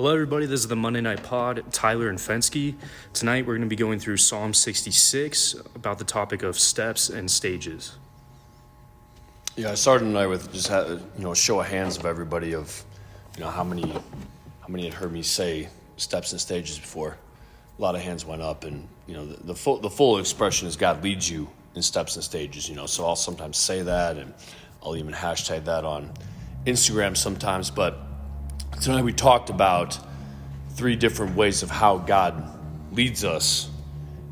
Hello, everybody. This is the Monday Night Pod, Tyler and Fensky. Tonight, we're going to be going through Psalm 66 about the topic of steps and stages. Yeah, I started tonight with just show of hands of everybody of how many had heard me say steps and stages before. A lot of hands went up, and the full expression is God leads you in steps and stages. So I'll sometimes say that, and I'll even hashtag that on Instagram sometimes, but tonight we talked about 3 different ways of how God leads us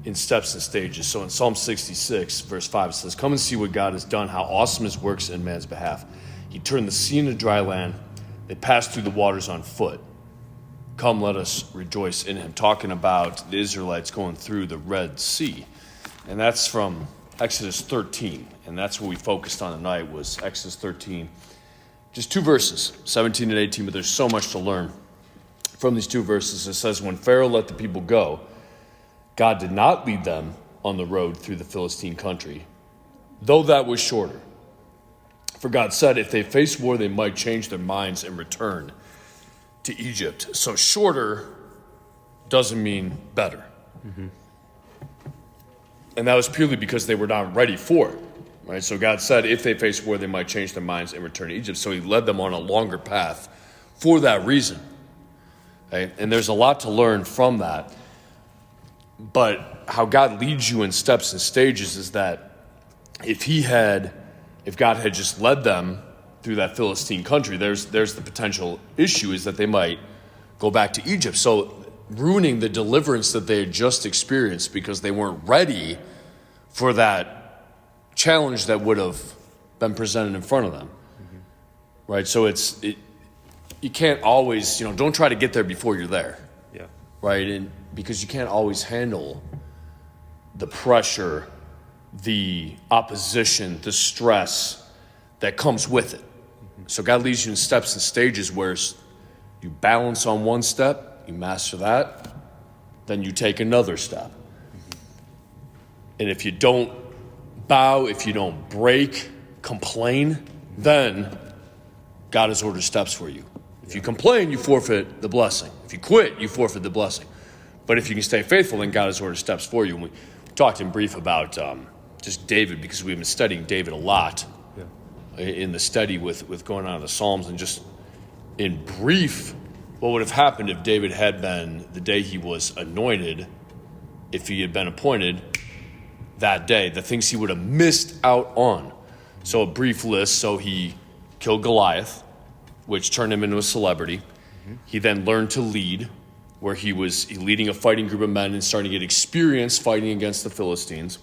in steps and stages. So in Psalm 66, verse 5, it says, "Come and see what God has done, how awesome his works in man's behalf. He turned the sea into dry land. They passed through the waters on foot. Come, let us rejoice in him." Talking about the Israelites going through the Red Sea. And that's from Exodus 13. And that's what we focused on tonight was Exodus 13. Just 2 verses, 17 and 18, but there's so much to learn from these 2 verses. It says, "When Pharaoh let the people go, God did not lead them on the road through the Philistine country, though that was shorter. For God said if they face war, they might change their minds and return to Egypt." So shorter doesn't mean better. Mm-hmm. And that was purely because they were not ready for it. Right, so God said if they face war, they might change their minds and return to Egypt. So he led them on a longer path for that reason. Okay? And there's a lot to learn from that. But how God leads you in steps and stages is that if God had just led them through that Philistine country, there's the potential issue is that they might go back to Egypt. So ruining the deliverance that they had just experienced because they weren't ready for that challenge that would have been presented in front of them. Mm-hmm. Right? So you can't always, don't try to get there before you're there. Yeah. Right? And because you can't always handle the pressure, the opposition, the stress that comes with it. Mm-hmm. So God leads you in steps and stages where you balance on one step, you master that, then you take another step. Mm-hmm. And if you don't bow, if you don't break, complain, then God has ordered steps for you. If you complain, you forfeit the blessing. If you quit, you forfeit the blessing. But if you can stay faithful, then God has ordered steps for you. And we talked in brief about just David, because we've been studying David a lot in the study with going on in the Psalms. And just in brief, what would have happened if David had been, the day he was anointed, if he had been appointed, that day, the things he would have missed out on. So a brief list. So he killed Goliath, which turned him into a celebrity. Mm-hmm. He then learned to lead, where he was leading a fighting group of men and starting to get experience fighting against the Philistines.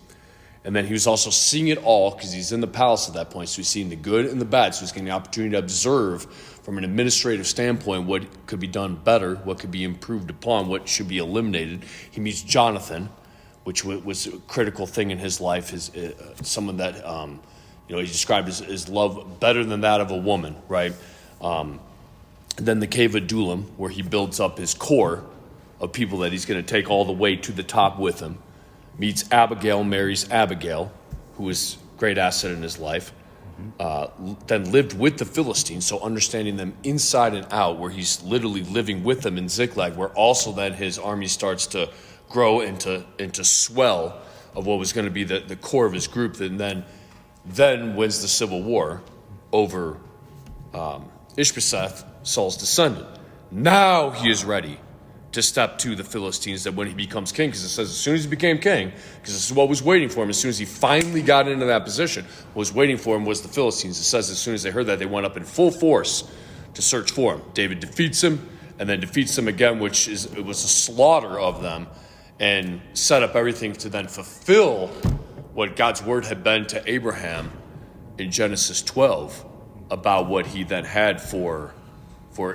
And then he was also seeing it all because he's in the palace at that point. So he's seeing the good and the bad. So he's getting the opportunity to observe from an administrative standpoint what could be done better, what could be improved upon, what should be eliminated. He meets Jonathan, which was a critical thing in his life, is someone that, he described his love better than that of a woman, right? Then the cave of Adullam, where he builds up his core of people that he's going to take all the way to the top with him. Meets Abigail, marries Abigail, who was a great asset in his life. Then lived with the Philistines, so understanding them inside and out, where he's literally living with them in Ziklag, where also then his army starts to grow into swell of what was going to be the core of his group, and then wins the civil war over Ishbosheth, Saul's descendant. Now he is ready to step to the Philistines that when he becomes king, because it says as soon as he became king, because this is what was waiting for him, as soon as he finally got into that position, what was waiting for him was the Philistines. It says as soon as they heard that, they went up in full force to search for him. David defeats him, and then defeats them again, it was a slaughter of them, and set up everything to then fulfill what God's word had been to Abraham in Genesis 12 about what he then had for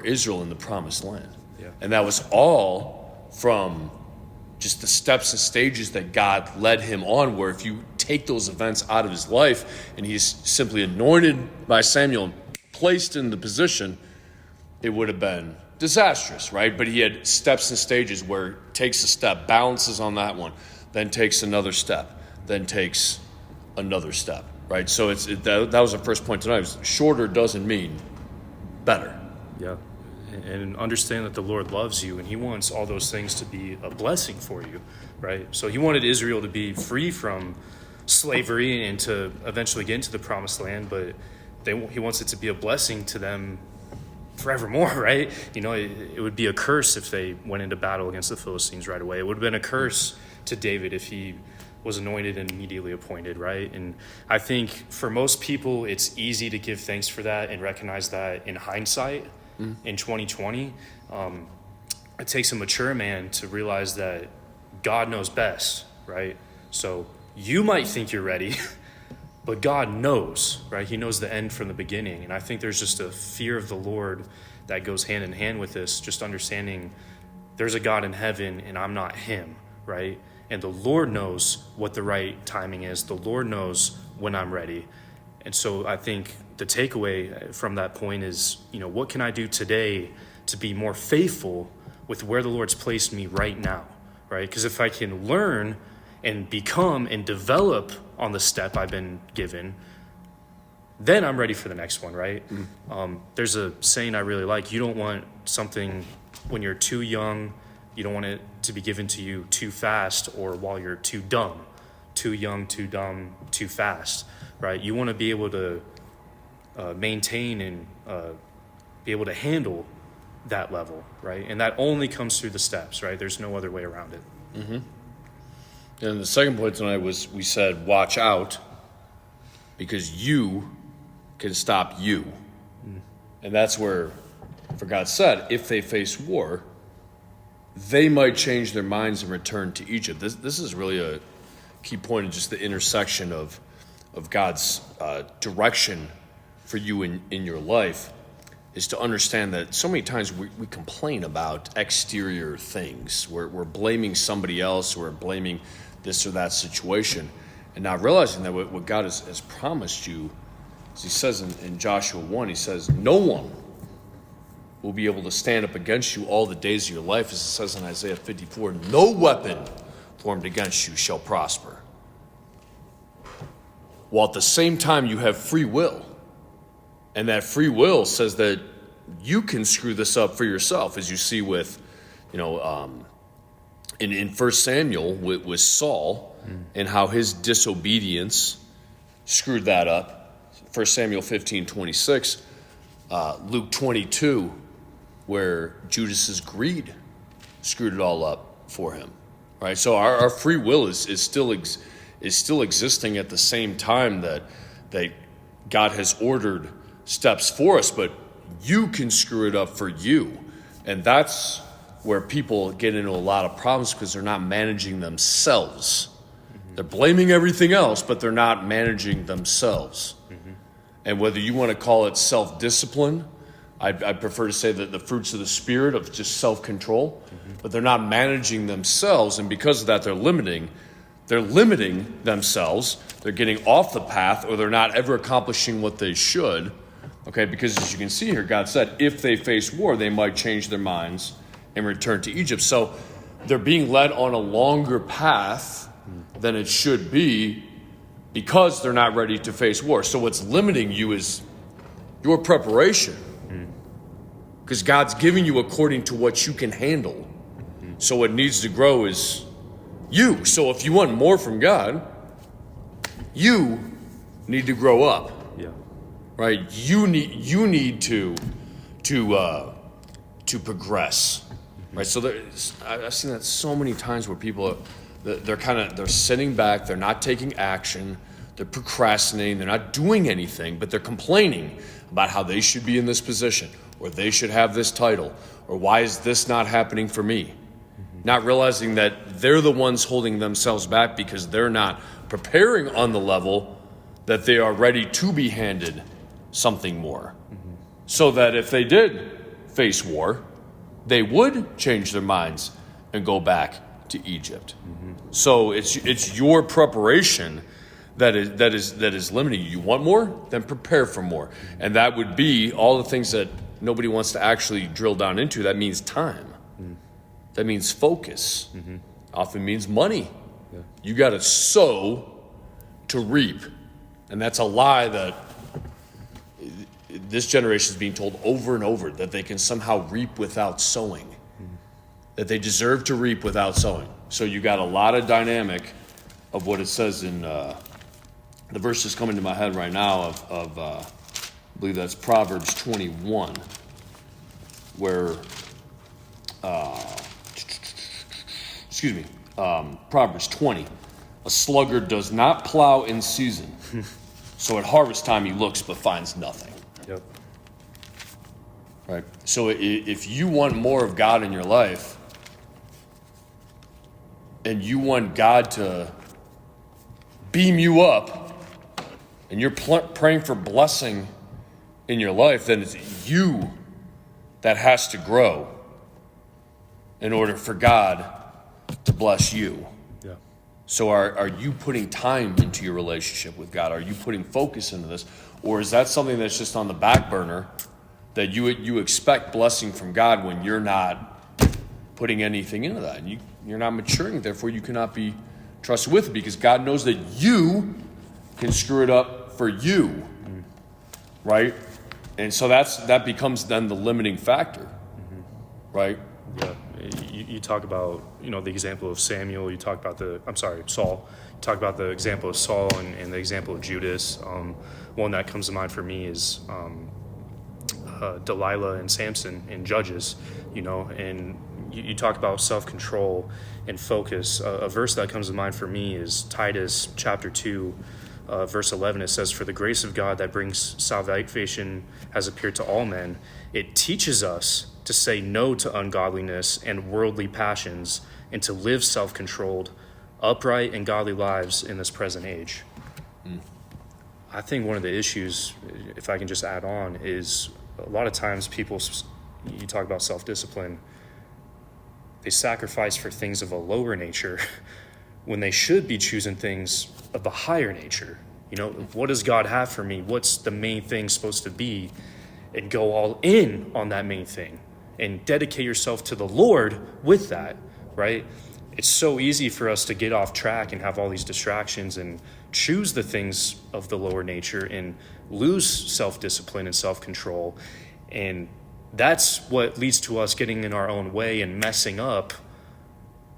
Israel in the promised land. Yeah. And that was all from just the steps and stages that God led him on, where if you take those events out of his life and he's simply anointed by Samuel and placed in the position, it would have been disastrous, right? But he had steps and stages where takes a step, balances on that one, then takes another step, then takes another step, right? So that was the first point tonight. Shorter doesn't mean better. Yeah. and understand that the Lord loves you and he wants all those things to be a blessing for you, right? So he wanted Israel to be free from slavery and to eventually get into the promised land, but he wants it to be a blessing to them forevermore, right? It would be a curse if they went into battle against the Philistines right away. It would have been a curse to David if he was anointed and immediately appointed, right? And I think for most people, it's easy to give thanks for that and recognize that in hindsight, in 2020. It takes a mature man to realize that God knows best, right? So you might think you're ready, but God knows, right? He knows the end from the beginning. And I think there's just a fear of the Lord that goes hand in hand with this, just understanding there's a God in heaven and I'm not him, right? And the Lord knows what the right timing is. The Lord knows when I'm ready. And so I think the takeaway from that point is, what can I do today to be more faithful with where the Lord's placed me right now, right? Because if I can learn and become and develop on the step I've been given, then I'm ready for the next one, right? There's a saying I really like: you don't want something when you're too young, you don't want it to be given to you too fast, or while you're too dumb, too young, too dumb, too fast, right? You want to be able to maintain and be able to handle that level, right? And that only comes through the steps, right? There's no other way around it. And the second point tonight was, we said, watch out, because you can stop you. And that's where, for God said, if they face war, they might change their minds and return to Egypt. This is really a key point in just the intersection of God's direction for you in your life, is to understand that so many times we complain about exterior things. We're blaming somebody else, we're blaming this or that situation, and not realizing that what God has promised you, as he says in Joshua 1, he says, no one will be able to stand up against you all the days of your life. As it says in Isaiah 54, no weapon formed against you shall prosper. While at the same time you have free will. And that free will says that you can screw this up for yourself, as you see with, in 1 Samuel with Saul, and how his disobedience screwed that up. 1 Samuel 15:26, Luke 22, where Judas's greed screwed it all up for him. Right? So our free will is still existing at the same time that God has ordered steps for us, but you can screw it up for you. And that's where people get into a lot of problems, because they're not managing themselves. They're blaming everything else, but they're not managing themselves. And whether you want to call it self-discipline, I prefer to say that the fruits of the Spirit of just self-control, but they're not managing themselves, and because of that, they're limiting themselves. They're getting off the path, or they're not ever accomplishing what they should. Okay, because as you can see here, God said, if they face war, they might change their minds and return to Egypt. So they're being led on a longer path than it should be, because they're not ready to face war. So what's limiting you is your preparation, because God's giving you according to what you can handle. So what needs to grow is you. So if you want more from God, you need to grow up. Yeah. Right? You need to progress. Right? So I've seen that so many times where people they're sitting back, they're not taking action, they're procrastinating, they're not doing anything, but they're complaining about how they should be in this position, or they should have this title, or why is this not happening for me? Not realizing that they're the ones holding themselves back because they're not preparing on the level that they are ready to be handed something more. So that if they did face war, they would change their minds and go back to Egypt. So it's your preparation that is limiting you. You want more? Then prepare for more. And that would be all the things that nobody wants to actually drill down into. That means time. That means focus. Often means money. Yeah. You got to sow to reap. And that's a lie that this generation is being told over and over that they can somehow reap without sowing, that they deserve to reap without sowing. So you got a lot of dynamic of what it says in the verse that's coming to my head right now of I believe that's Proverbs 21, where Proverbs 20, a sluggard does not plow in season, so at harvest time he looks but finds nothing. Yep. Right. So if you want more of God in your life, and you want God to beam you up, and you're praying for blessing in your life, then it's you that has to grow in order for God to bless you. Yeah. So are you putting time into your relationship with God? Are you putting focus into this? Or is that something that's just on the back burner that you expect blessing from God when you're not putting anything into that? And you're not maturing, therefore you cannot be trusted with it, because God knows that you can screw it up for you, right? And so that becomes then the limiting factor, right? Yeah. You talk about, the example of Samuel. You talk about Saul. You talk about the example of Saul and the example of Judas. One that comes to mind for me is Delilah and Samson in Judges, and you talk about self-control and focus. A verse that comes to mind for me is Titus chapter 2, verse 11. It says, "For the grace of God that brings salvation has appeared to all men. It teaches us to say no to ungodliness and worldly passions and to live self-controlled, upright, and godly lives in this present age." I think one of the issues, if I can just add on, is a lot of times you talk about self-discipline, they sacrifice for things of a lower nature when they should be choosing things of the higher nature. What does God have for me? What's the main thing supposed to be? And go all in on that main thing and dedicate yourself to the Lord with that, right? It's so easy for us to get off track and have all these distractions and choose the things of the lower nature and lose self-discipline and self-control. And that's what leads to us getting in our own way and messing up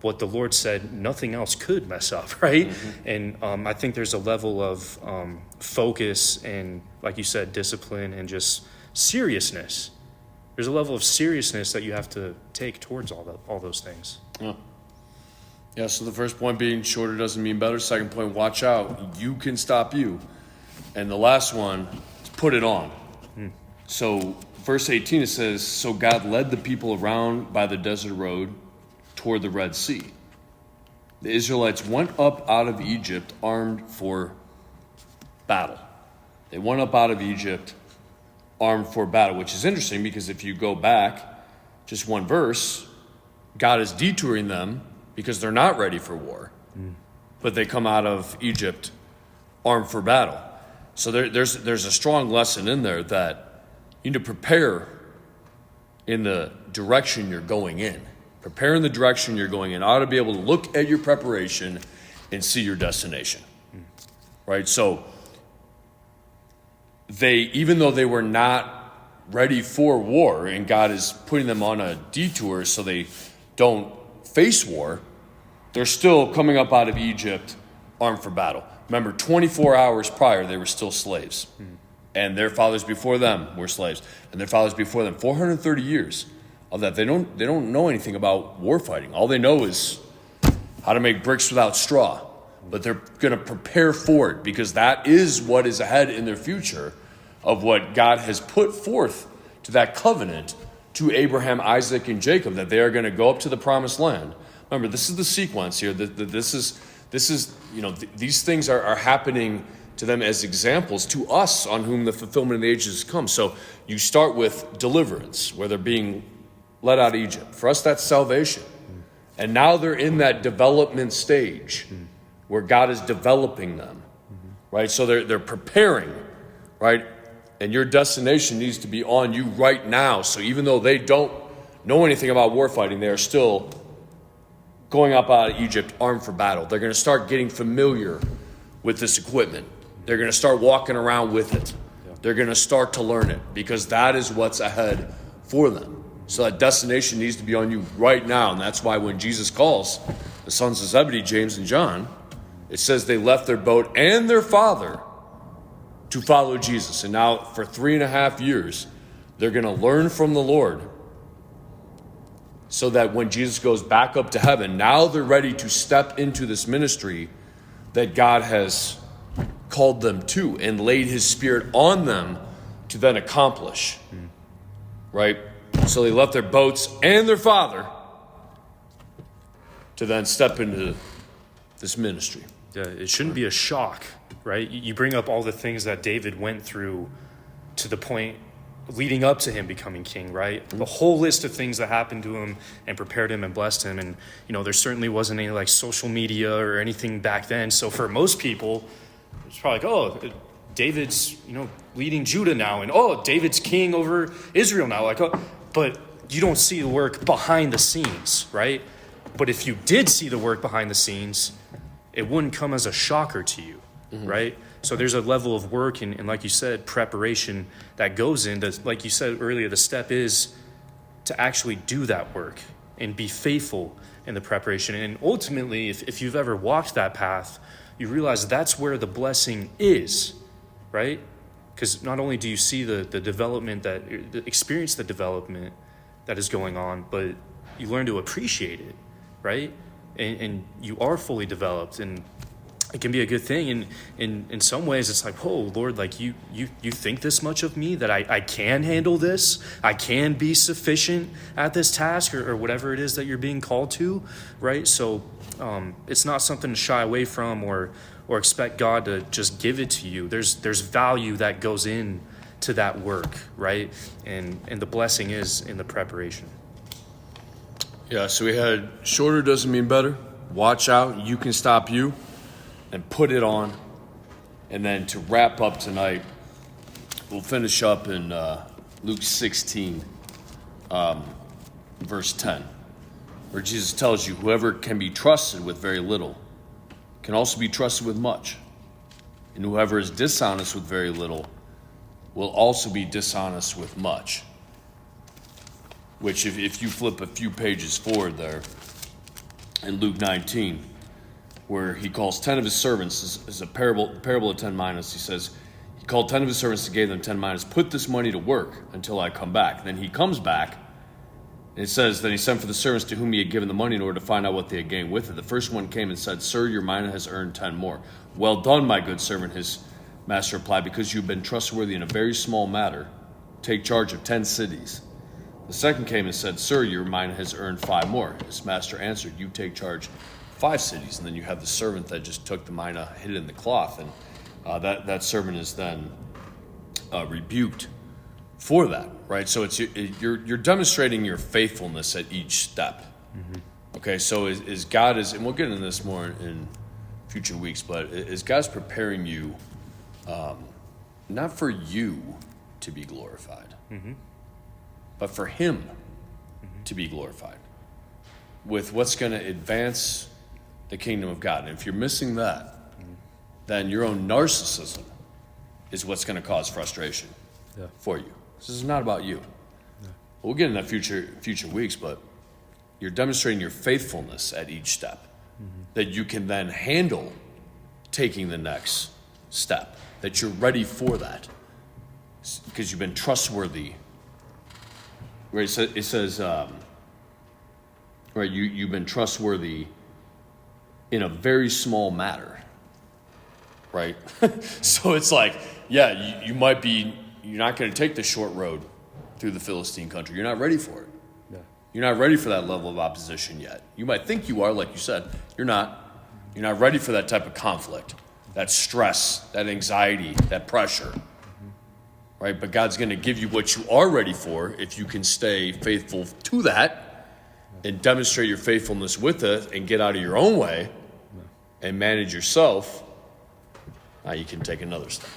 what the Lord said nothing else could mess up, right? And I think there's a level of focus and, like you said, discipline and just seriousness. There's a level of seriousness that you have to take towards all those things. Yeah, so the first point being shorter doesn't mean better. Second point, watch out. You can stop you. And the last one is put it on. So verse 18, it says, "So God led the people around by the desert road toward the Red Sea. The Israelites went up out of Egypt armed for battle." They went up out of Egypt armed for battle, which is interesting because if you go back just one verse, God is detouring them because they're not ready for war, but they come out of Egypt armed for battle. So there's a strong lesson in there that you need to prepare in the direction you're going in. Prepare in the direction you're going in. I ought to be able to look at your preparation and see your destination, right? So even though they were not ready for war, and God is putting them on a detour so they don't face war, they're still coming up out of Egypt armed for battle. Remember, 24 hours prior, they were still slaves. And their fathers before them were slaves. And their fathers before them, 430 years of that. They don't know anything about war fighting. All they know is how to make bricks without straw. But they're going to prepare for it because that is what is ahead in their future of what God has put forth to that covenant to Abraham, Isaac, and Jacob, that they are going to go up to the promised land. Remember, this is the sequence here. This is these things are happening to them as examples to us on whom the fulfillment of the ages come. So you start with deliverance, where they're being led out of Egypt. For us, that's salvation. And now they're in that development stage where God is developing them, right? So they're preparing, right? And your destination needs to be on you right now. So even though they don't know anything about war fighting, they are still going up out of Egypt armed for battle. They're going to start getting familiar with this equipment. They're going to start walking around with it. They're going to start to learn it because that is what's ahead for them. So that destination needs to be on you right now. And that's why when Jesus calls the sons of Zebedee, James and John, it says they left their boat and their father to follow Jesus. And now for 3.5 years, they're going to learn from the Lord so that when Jesus goes back up to heaven, now they're ready to step into this ministry that God has called them to and laid his Spirit on them to then accomplish. Right? So they left their boats and their father to then step into this ministry. Yeah, it shouldn't be a shock, right? You bring up all the things that David went through to the point leading up to him becoming king, right? The whole list of things that happened to him and prepared him and blessed him. And, there certainly wasn't any like social media or anything back then. So for most people, it's probably like, oh, David's, leading Judah now. And, oh, David's king over Israel now. Like, oh, but you don't see the work behind the scenes, right? But if you did see the work behind the scenes, it wouldn't come as a shocker to you, right? So there's a level of work and like you said, preparation that goes into, like you said earlier, the step is to actually do that work and be faithful in the preparation. And ultimately, if you've ever walked that path, you realize that's where the blessing is, right? Because not only do you see the development experience the development that is going on, but you learn to appreciate it, right? And you are fully developed, and it can be a good thing. And in some ways, it's like, oh, Lord, like you think this much of me that I can handle this? I can be sufficient at this task or whatever it is that you're being called to, right? So it's not something to shy away from or expect God to just give it to you. There's value that goes in to that work, right? And the blessing is in the preparation. Yeah, so we had shorter doesn't mean better. Watch out, you can stop you. And put it on. And then to wrap up tonight, we'll finish up in Luke 16, verse 10, where Jesus tells you, whoever can be trusted with very little can also be trusted with much. And whoever is dishonest with very little will also be dishonest with much. Which, if you flip a few pages forward there, in Luke 19, where he calls 10 of his servants, is a parable of 10 minas. He says, he called 10 of his servants and gave them 10 minas. Put this money to work until I come back. Then he comes back, and it says, then he sent for the servants to whom he had given the money in order to find out what they had gained with it. The first one came and said, Sir, your mina has earned 10 more. Well done, my good servant, his master replied, because you've been trustworthy in a very small matter. Take charge of 10 cities. The second came and said, Sir, your mina has earned 5 more. His master answered, you take charge 5 cities. And then you have the servant that just took the mina, hid it in the cloth, and that servant is then rebuked for that, right? So you're demonstrating your faithfulness at each step. Okay, so is God and we'll get into this more in future weeks, but is God's preparing you not for you to be glorified, but for Him to be glorified with what's going to advance the kingdom of God. And if you're missing that, then your own narcissism is what's going to cause frustration for you. This is not about you. We'll get into that future weeks, but you're demonstrating your faithfulness at each step, that you can then handle taking the next step, that you're ready for that because you've been trustworthy. Right? It says right, you've been trustworthy in a very small matter, right? So it's like, yeah, you might be, you're not going to take the short road through the Philistine country. You're not ready for it. Yeah. You're not ready for that level of opposition yet. You might think you are, like you said. You're not. You're not ready for that type of conflict, that stress, that anxiety, that pressure, right? But God's going to give you what you are ready for if you can stay faithful to that and demonstrate your faithfulness with it and get out of your own way and manage yourself. Now you can take another step.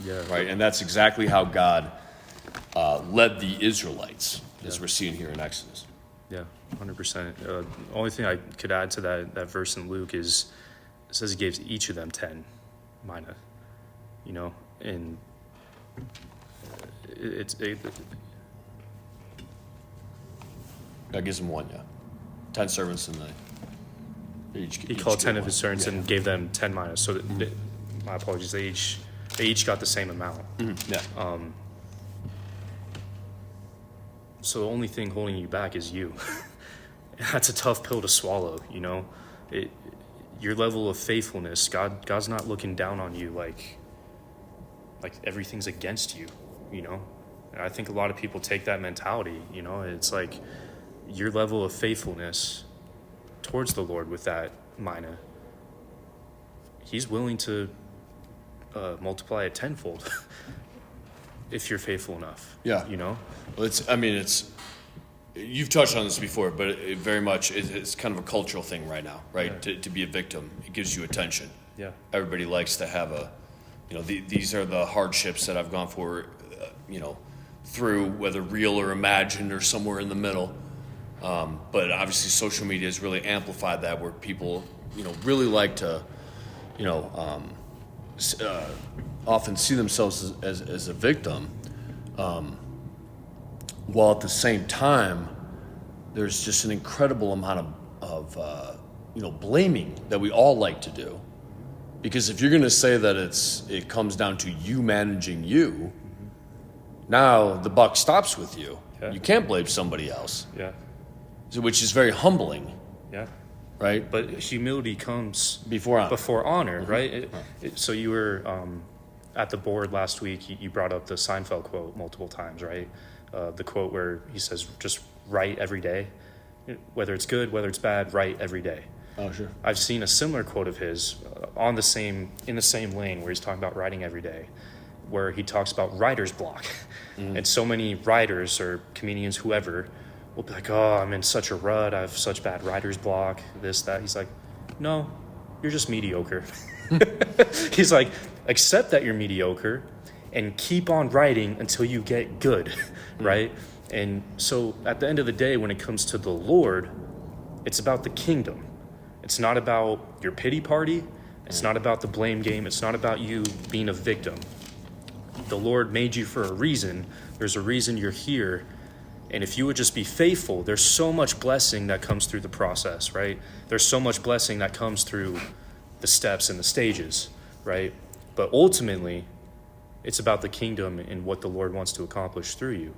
Yeah. Right? And that's exactly how God led the Israelites, as we're seeing here in Exodus. Yeah, 100%. The only thing I could add to that verse in Luke is it says he gave each of them 10 mina, and God gives them one, yeah. 10 servants and he called 10 of his servants and gave them 10 minas. So my apologies, they each got the same amount. Yeah. So the only thing holding you back is you. That's a tough pill to swallow, you know. Your level of faithfulness, God's not looking down on you like everything's against you, you know. And I think a lot of people take that mentality, you know. It's like your level of faithfulness towards the Lord with that mina, He's willing to multiply it tenfold if you're faithful enough. Yeah. You know. Well, you've touched on this before, but it very much it's kind of a cultural thing right now, right? Yeah. To be a victim, it gives you attention. Yeah. Everybody likes to have these are the hardships that I've gone for, through whether real or imagined or somewhere in the middle. But obviously, social media has really amplified that, where people, really like to, often see themselves as a victim. While at the same time, there's just an incredible amount of blaming that we all like to do. Because if you're going to say that it comes down to you managing you, now the buck stops with you. Yeah. You can't blame somebody else. Yeah. Which is very humbling, Yeah. right? But humility comes Before honor, right? So you were at the board last week. You brought up the Seinfeld quote multiple times, right? The quote where he says, "Just write every day, whether it's good, whether it's bad, write every day." Oh, sure. I've seen a similar quote of his in the same lane where he's talking about writing every day, where he talks about writer's block, and so many writers or comedians, whoever, will be like, "Oh, I'm in such a rut. I have such bad writer's block. This, that." He's like, "No, you're just mediocre." He's like, "Accept that you're mediocre, and keep on writing until you get good." Right? And so at the end of the day, when it comes to the Lord, it's about the kingdom. It's not about your pity party. It's not about the blame game. It's not about you being a victim. The Lord made you for a reason. There's a reason you're here. And if you would just be faithful, there's so much blessing that comes through the process, right? There's so much blessing that comes through the steps and the stages, right? But ultimately, it's about the kingdom and what the Lord wants to accomplish through you.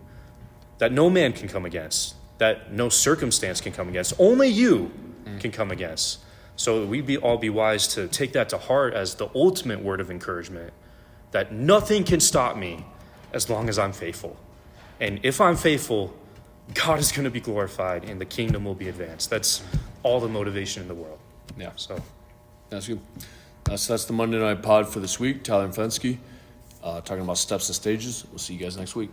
That no man can come against, that no circumstance can come against, only you can come against. So we'd all be wise to take that to heart as the ultimate word of encouragement, that nothing can stop me as long as I'm faithful. And if I'm faithful, God is going to be glorified and the kingdom will be advanced. That's all the motivation in the world. Yeah. So That's good. That's the Monday Night Pod for this week. Tyler and Fensky talking about steps and stages. We'll see you guys next week.